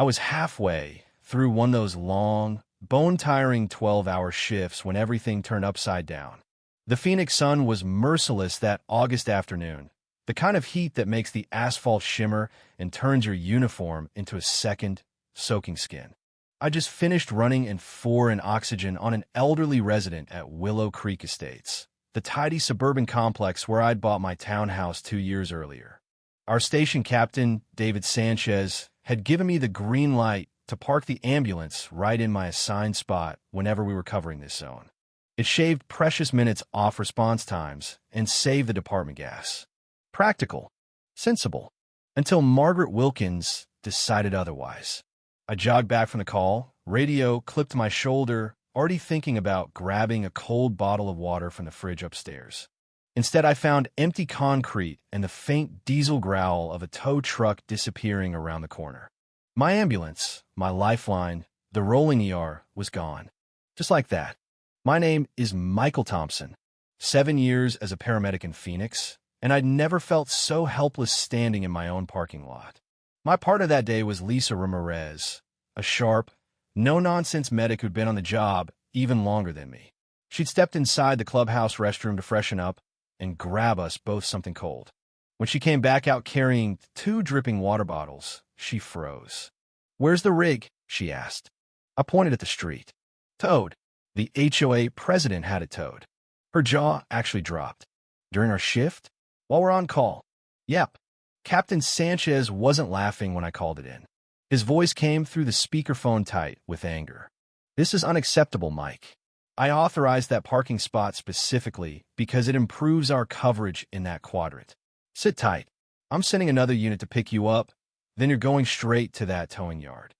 I was halfway through one of those long, bone-tiring 12-hour shifts when everything turned upside down. The Phoenix sun was merciless that August afternoon, the kind of heat that makes the asphalt shimmer and turns your uniform into a second, soaking skin. I just finished running in 4 in oxygen on an elderly resident at Willow Creek Estates, the tidy suburban complex where I'd bought my townhouse 2 years earlier. Our station captain, David Sanchez, had given me the green light to park the ambulance right in my assigned spot whenever we were covering this zone. It shaved precious minutes off response times and saved the department gas. Practical. Sensible. Until Margaret Wilkins decided otherwise. I jogged back from the call, radio clipped to my shoulder, already thinking about grabbing a cold bottle of water from the fridge upstairs. Instead, I found empty concrete and the faint diesel growl of a tow truck disappearing around the corner. My ambulance, my lifeline, the rolling ER, was gone. Just like that. My name is Michael Thompson. 7 years as a paramedic in Phoenix, and I'd never felt so helpless standing in my own parking lot. My partner that day was Lisa Ramirez, a sharp, no-nonsense medic who'd been on the job even longer than me. She'd stepped inside the clubhouse restroom to freshen up and grab us both something cold. When she came back out carrying 2 dripping water bottles, she froze. "Where's the rig?" she asked. I pointed at the street. "Towed. The HOA president had it towed." Her jaw actually dropped. "During our shift? While we're on call?" "Yep." Captain Sanchez wasn't laughing when I called it in. His voice came through the speakerphone tight with anger. "This is unacceptable, Mike. I authorized that parking spot specifically because it improves our coverage in that quadrant. Sit tight. I'm sending another unit to pick you up, then you're going straight to that towing yard."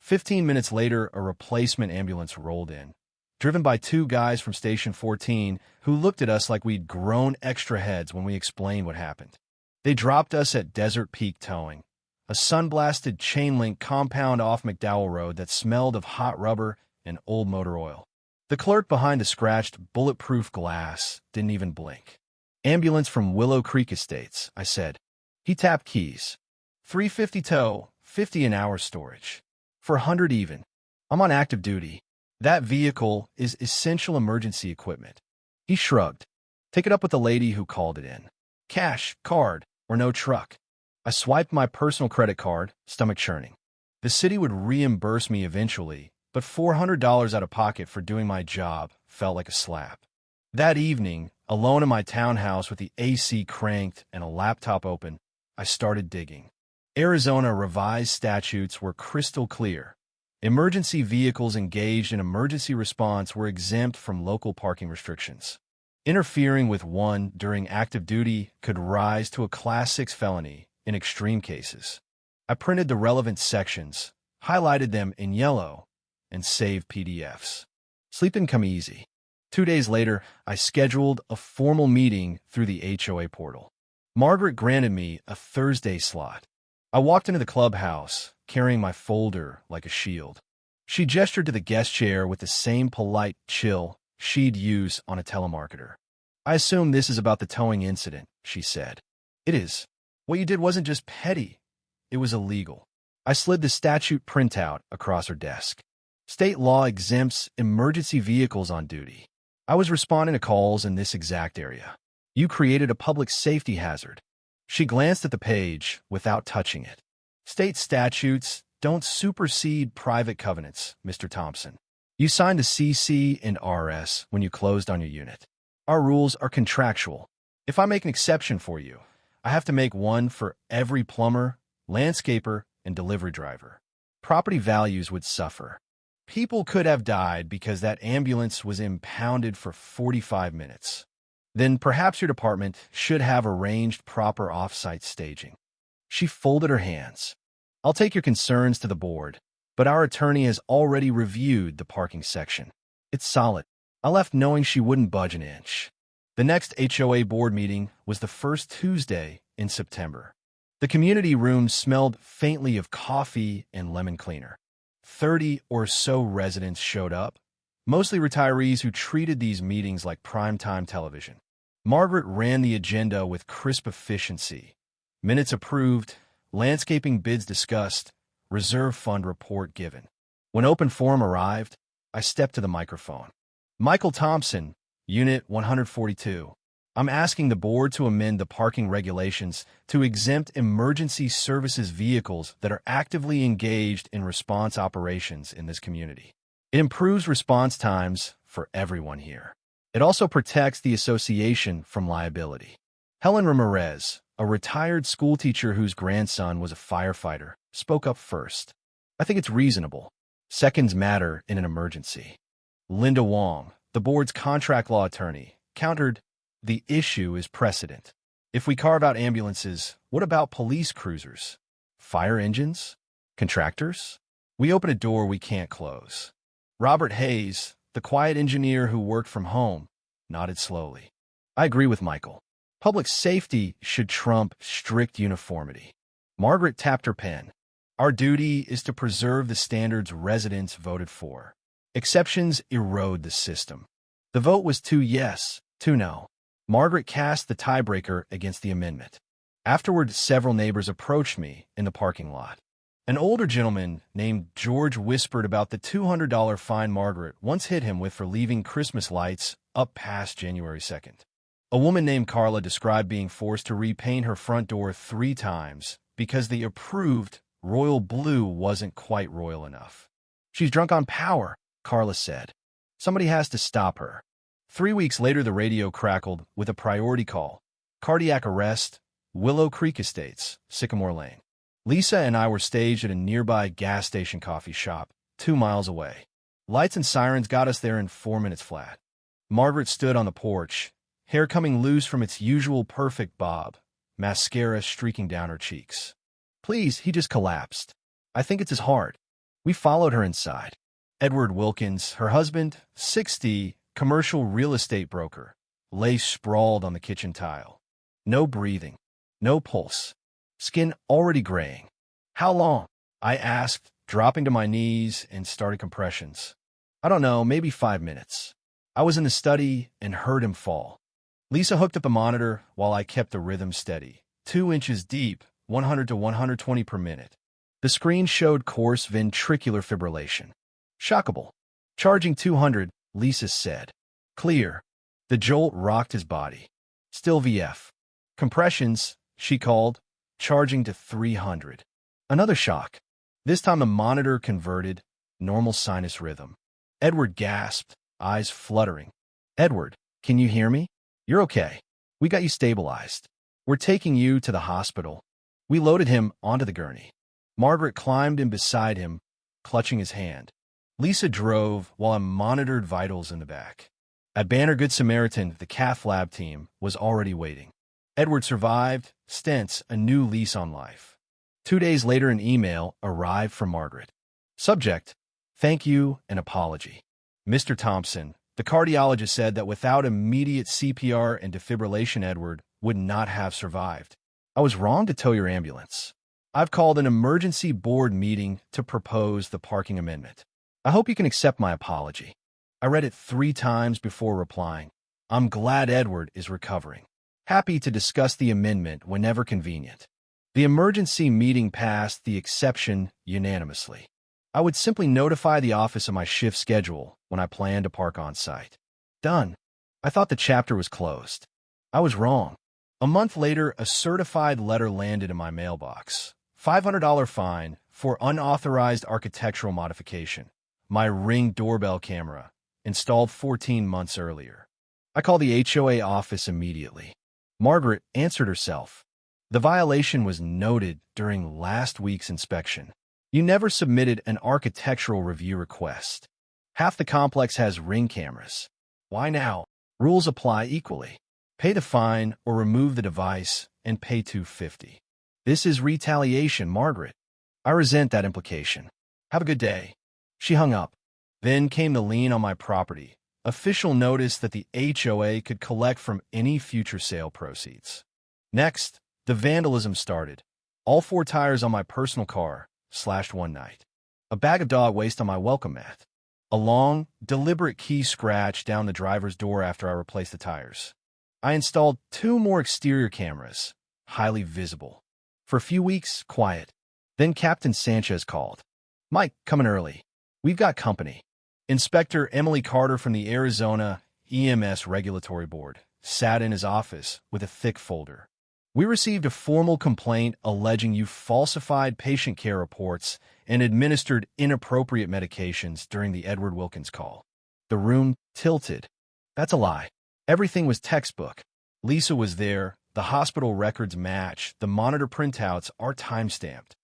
15 minutes later, a replacement ambulance rolled in, driven by 2 guys from Station 14 who looked at us like we'd grown extra heads when we explained what happened. They dropped us at Desert Peak Towing, a sun-blasted chain-link compound off McDowell Road that smelled of hot rubber and old motor oil. The clerk behind the scratched, bulletproof glass didn't even blink. "Ambulance from Willow Creek Estates," I said. He tapped keys. "350 tow, 50 an hour storage. For 100 even. I'm on active duty. That vehicle is essential emergency equipment." He shrugged. "Take it up with the lady who called it in. Cash, card, or no truck." I swiped my personal credit card, stomach churning. The city would reimburse me eventually, but $400 out of pocket for doing my job felt like a slap. That evening, alone in my townhouse with the AC cranked and a laptop open, I started digging. Arizona revised statutes were crystal clear. Emergency vehicles engaged in emergency response were exempt from local parking restrictions. Interfering with one during active duty could rise to a Class 6 felony in extreme cases. I printed the relevant sections, highlighted them in yellow, and saved PDFs. Sleep didn't come easy. 2 days later, I scheduled a formal meeting through the HOA portal. Margaret granted me a Thursday slot. I walked into the clubhouse, carrying my folder like a shield. She gestured to the guest chair with the same polite chill she'd use on a telemarketer. "I assume this is about the towing incident," she said. "It is. What you did wasn't just petty. It was illegal." I slid the statute printout across her desk. "State law exempts emergency vehicles on duty. I was responding to calls in this exact area. You created a public safety hazard." She glanced at the page without touching it. "State statutes don't supersede private covenants, Mr. Thompson. You signed a CC and RS when you closed on your unit. Our rules are contractual. If I make an exception for you, I have to make one for every plumber, landscaper, and delivery driver. Property values would suffer. People could have died because that ambulance was impounded for 45 minutes. Then perhaps your department should have arranged proper off-site staging." She folded her hands. "I'll take your concerns to the board, but our attorney has already reviewed the parking section. It's solid." I left knowing she wouldn't budge an inch. The next HOA board meeting was the first Tuesday in September. The community room smelled faintly of coffee and lemon cleaner. 30 or so residents showed up, mostly retirees who treated these meetings like primetime television. Margaret ran the agenda with crisp efficiency. Minutes approved, landscaping bids discussed, Reserve fund report given. When open forum arrived, I stepped to the microphone. Michael Thompson, Unit 142. I'm asking the board to amend the parking regulations to exempt emergency services vehicles that are actively engaged in response operations in this community. It improves response times for everyone here. It also protects the association from liability. Helen Ramirez, a retired schoolteacher whose grandson was a firefighter, spoke up first. I think it's reasonable. Seconds matter in an emergency. Linda Wong, the board's contract law attorney, countered, the issue is precedent. If we carve out ambulances, what about police cruisers? Fire engines? Contractors? We open a door we can't close. Robert Hayes, the quiet engineer who worked from home, nodded slowly. I agree with Michael. Public safety should trump strict uniformity. Margaret tapped her pen. Our duty is to preserve the standards residents voted for. Exceptions erode the system. The vote was 2 yes, 2 no. Margaret cast the tiebreaker against the amendment. Afterward, several neighbors approached me in the parking lot. An older gentleman named George whispered about the $200 fine Margaret once hit him with for leaving Christmas lights up past January 2nd. A woman named Carla described being forced to repaint her front door 3 times because the approved royal blue wasn't quite royal enough. She's drunk on power, Carla said. Somebody has to stop her. 3 weeks later, the radio crackled with a priority call. Cardiac arrest, Willow Creek Estates, Sycamore Lane. Lisa and I were staged at a nearby gas station coffee shop, 2 miles away. Lights and sirens got us there in 4 minutes flat. Margaret stood on the porch, hair coming loose from its usual perfect bob, mascara streaking down her cheeks. Please, he just collapsed. I think it's his heart. We followed her inside. Edward Wilkins, her husband, 60, commercial real estate broker, lay sprawled on the kitchen tile. No breathing, no pulse, skin already graying. How long? I asked, dropping to my knees and started compressions. I don't know, maybe 5 minutes. I was in the study and heard him fall. Lisa hooked up a monitor while I kept the rhythm steady. 2 inches deep, 100 to 120 per minute. The screen showed coarse ventricular fibrillation. Shockable. Charging 200, Lisa said. Clear. The jolt rocked his body. Still VF. Compressions, she called, charging to 300. Another shock. This time the monitor converted, normal sinus rhythm. Edward gasped, eyes fluttering. Edward, can you hear me? You're okay. We got you stabilized. We're taking you to the hospital. We loaded him onto the gurney. Margaret climbed in beside him, clutching his hand. Lisa drove while I monitored vitals in the back. At Banner Good Samaritan, the cath lab team was already waiting. Edward survived, stents, a new lease on life. 2 days later, an email arrived from Margaret. Subject, thank you and apology. Mr. Thompson, the cardiologist said that without immediate CPR and defibrillation, Edward would not have survived. I was wrong to tow your ambulance. I've called an emergency board meeting to propose the parking amendment. I hope you can accept my apology. I read it 3 times before replying. I'm glad Edward is recovering. Happy to discuss the amendment whenever convenient. The emergency meeting passed the exception unanimously. I would simply notify the office of my shift schedule when I plan to park on site. Done. I thought the chapter was closed. I was wrong. A month later, a certified letter landed in my mailbox. $500 fine for unauthorized architectural modification. My Ring doorbell camera, installed 14 months earlier. I called the HOA office immediately. Margaret answered herself. The violation was noted during last week's inspection. You never submitted an architectural review request. Half the complex has Ring cameras. Why now? Rules apply equally. Pay the fine or remove the device and pay $250. This is retaliation, Margaret. I resent that implication. Have a good day. She hung up. Then came the lien on my property. Official notice that the HOA could collect from any future sale proceeds. Next, the vandalism started. All 4 tires on my personal car slashed one night. A bag of dog waste on my welcome mat. A long, deliberate key scratch down the driver's door after I replaced the tires. I installed 2 more exterior cameras, highly visible. For a few weeks, quiet. Then Captain Sanchez called. "Mike, coming early. We've got company." Inspector Emily Carter from the Arizona EMS Regulatory Board sat in his office with a thick folder. "We received a formal complaint alleging you falsified patient care reports and administered inappropriate medications during the Edward Wilkins call." The room tilted. "That's a lie. Everything was textbook. Lisa was there. The hospital records match. The monitor printouts are time-stamped.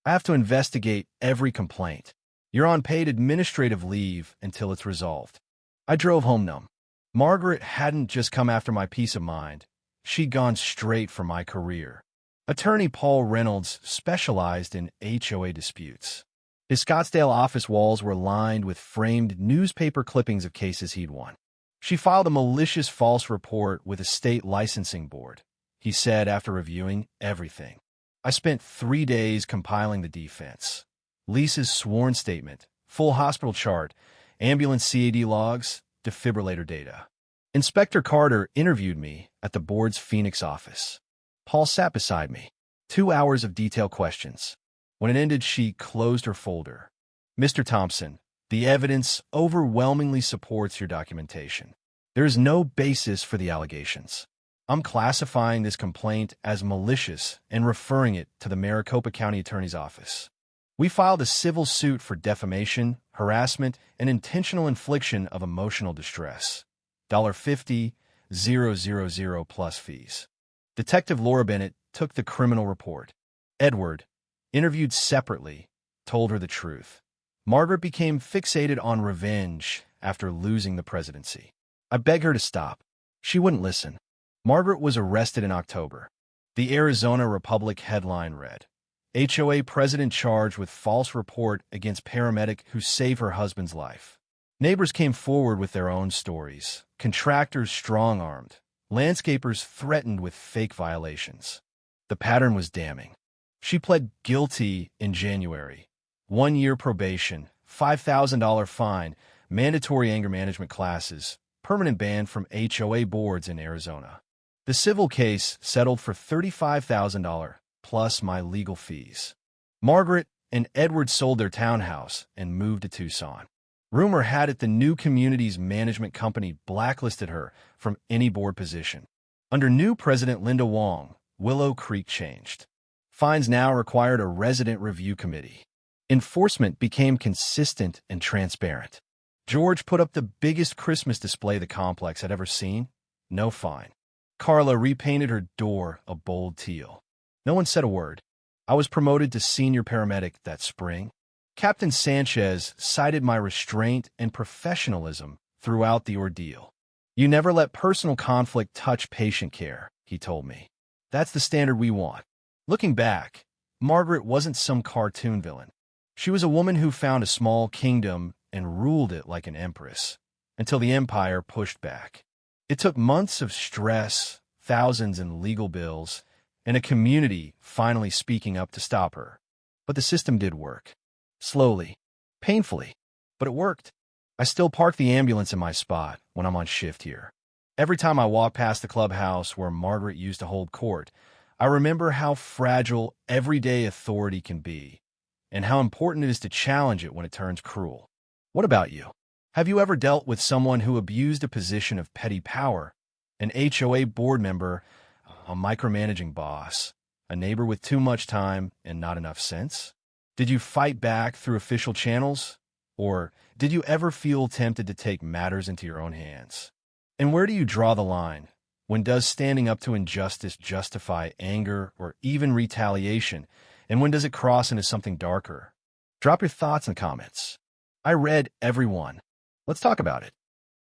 I have to investigate every complaint. You're on paid administrative leave until it's resolved." I drove home numb. Margaret hadn't just come after my peace of mind. She'd gone straight for my career. Attorney Paul Reynolds specialized in HOA disputes. His Scottsdale office walls were lined with framed newspaper clippings of cases he'd won. "She filed a malicious false report with a state licensing board," he said after reviewing everything. I spent 3 days compiling the defense. Lisa's sworn statement, full hospital chart, ambulance CAD logs, defibrillator data. Inspector Carter interviewed me at the board's Phoenix office. Paul sat beside me. 2 hours of detailed questions. When it ended, she closed her folder. "Mr. Thompson, the evidence overwhelmingly supports your documentation. There is no basis for the allegations. I'm classifying this complaint as malicious and referring it to the Maricopa County Attorney's Office. We filed a civil suit for defamation, harassment, and intentional infliction of emotional distress. $50,000 plus fees." Detective Laura Bennett took the criminal report. Edward, interviewed separately, told her the truth. Margaret became fixated on revenge after losing the presidency. I begged her to stop. She wouldn't listen. Margaret was arrested in October. The Arizona Republic headline read, "HOA president charged with false report against paramedic who saved her husband's life." Neighbors came forward with their own stories. Contractors strong-armed. Landscapers threatened with fake violations. The pattern was damning. She pled guilty in January. 1 year probation, $5,000 fine, mandatory anger management classes, permanent ban from HOA boards in Arizona. The civil case settled for $35,000 plus my legal fees. Margaret and Edward sold their townhouse and moved to Tucson. Rumor had it the new community's management company blacklisted her from any board position. Under new President Linda Wong, Willow Creek changed. Fines now required a resident review committee. Enforcement became consistent and transparent. George put up the biggest Christmas display the complex had ever seen. No fine. Carla repainted her door a bold teal. No one said a word. I was promoted to senior paramedic that spring. Captain Sanchez cited my restraint and professionalism throughout the ordeal. "You never let personal conflict touch patient care," he told me. "That's the standard we want." Looking back, Margaret wasn't some cartoon villain. She was a woman who found a small kingdom and ruled it like an empress, until the empire pushed back. It took months of stress, thousands in legal bills, and a community finally speaking up to stop her. But the system did work. Slowly, painfully, but it worked. I still park the ambulance in my spot when I'm on shift here. Every time I walk past the clubhouse where Margaret used to hold court, I remember how fragile everyday authority can be, and how important it is to challenge it when it turns cruel. What about you? Have you ever dealt with someone who abused a position of petty power? An HOA board member, a micromanaging boss, a neighbor with too much time and not enough sense? Did you fight back through official channels? Or did you ever feel tempted to take matters into your own hands? And where do you draw the line? When does standing up to injustice justify anger or even retaliation? And when does it cross into something darker? Drop your thoughts in the comments. I read every one. Let's talk about it.